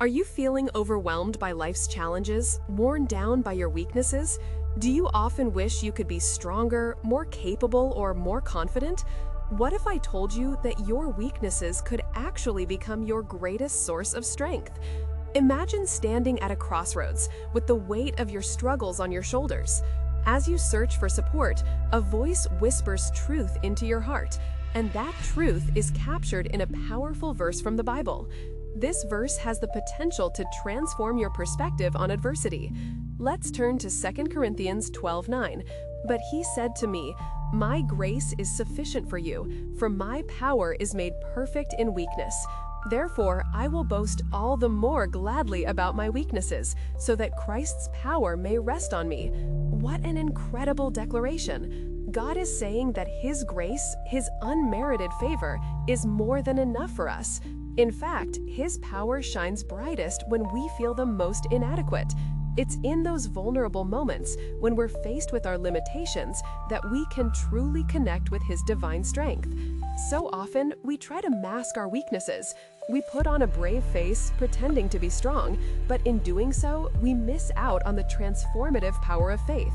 Are you feeling overwhelmed by life's challenges, worn down by your weaknesses? Do you often wish you could be stronger, more capable, or more confident? What if I told you that your weaknesses could actually become your greatest source of strength? Imagine standing at a crossroads with the weight of your struggles on your shoulders. As you search for support, a voice whispers truth into your heart, and that truth is captured in a powerful verse from the Bible. This verse has the potential to transform your perspective on adversity. Let's turn to 2 Corinthians 12:9. But he said to me, "My grace is sufficient for you, for my power is made perfect in weakness. Therefore, I will boast all the more gladly about my weaknesses, so that Christ's power may rest on me." What an incredible declaration! God is saying that His grace, His unmerited favor, is more than enough for us. In fact, His power shines brightest when we feel the most inadequate. It's in those vulnerable moments, when we're faced with our limitations, that we can truly connect with His divine strength. So often, we try to mask our weaknesses. We put on a brave face, pretending to be strong, but in doing so, we miss out on the transformative power of faith.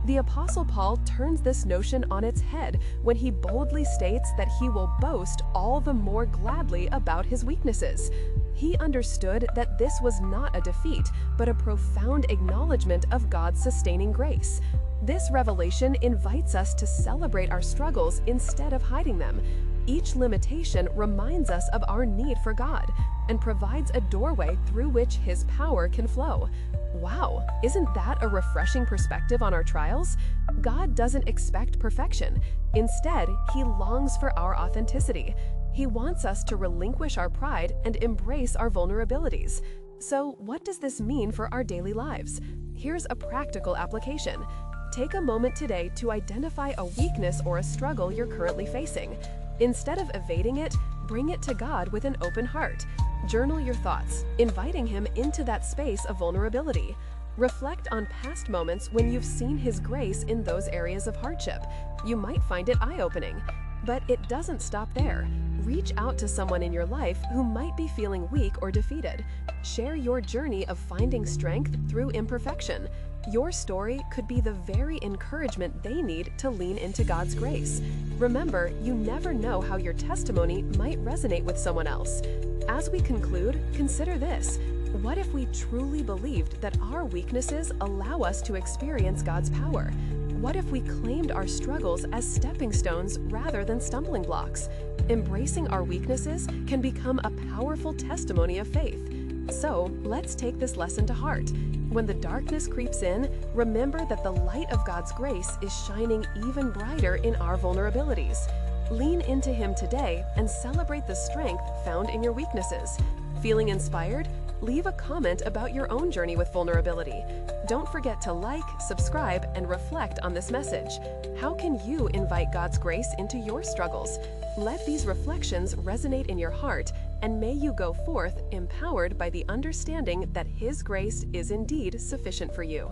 The Apostle Paul turns this notion on its head when he boldly states that he will boast all the more gladly about his weaknesses. He understood that this was not a defeat, but a profound acknowledgement of God's sustaining grace. This revelation invites us to celebrate our struggles instead of hiding them. Each limitation reminds us of our need for God and provides a doorway through which His power can flow. Wow, isn't that a refreshing perspective on our trials? God doesn't expect perfection. Instead, He longs for our authenticity. He wants us to relinquish our pride and embrace our vulnerabilities. So, what does this mean for our daily lives? Here's a practical application. Take a moment today to identify a weakness or a struggle you're currently facing. Instead of evading it, bring it to God with an open heart. Journal your thoughts, inviting Him into that space of vulnerability. Reflect on past moments when you've seen His grace in those areas of hardship. You might find it eye-opening. But it doesn't stop there. Reach out to someone in your life who might be feeling weak or defeated. Share your journey of finding strength through imperfection. Your story could be the very encouragement they need to lean into God's grace. Remember, you never know how your testimony might resonate with someone else. As we conclude, consider this. What if we truly believed that our weaknesses allow us to experience God's power? What if we claimed our struggles as stepping stones rather than stumbling blocks? Embracing our weaknesses can become a powerful testimony of faith. So, let's take this lesson to heart. When the darkness creeps in, remember that the light of God's grace is shining even brighter in our vulnerabilities. Lean into Him today and celebrate the strength found in your weaknesses. Feeling inspired? Leave a comment about your own journey with vulnerability. Don't forget to like, subscribe, and reflect on this message. How can you invite God's grace into your struggles? Let these reflections resonate in your heart, and may you go forth empowered by the understanding that His grace is indeed sufficient for you.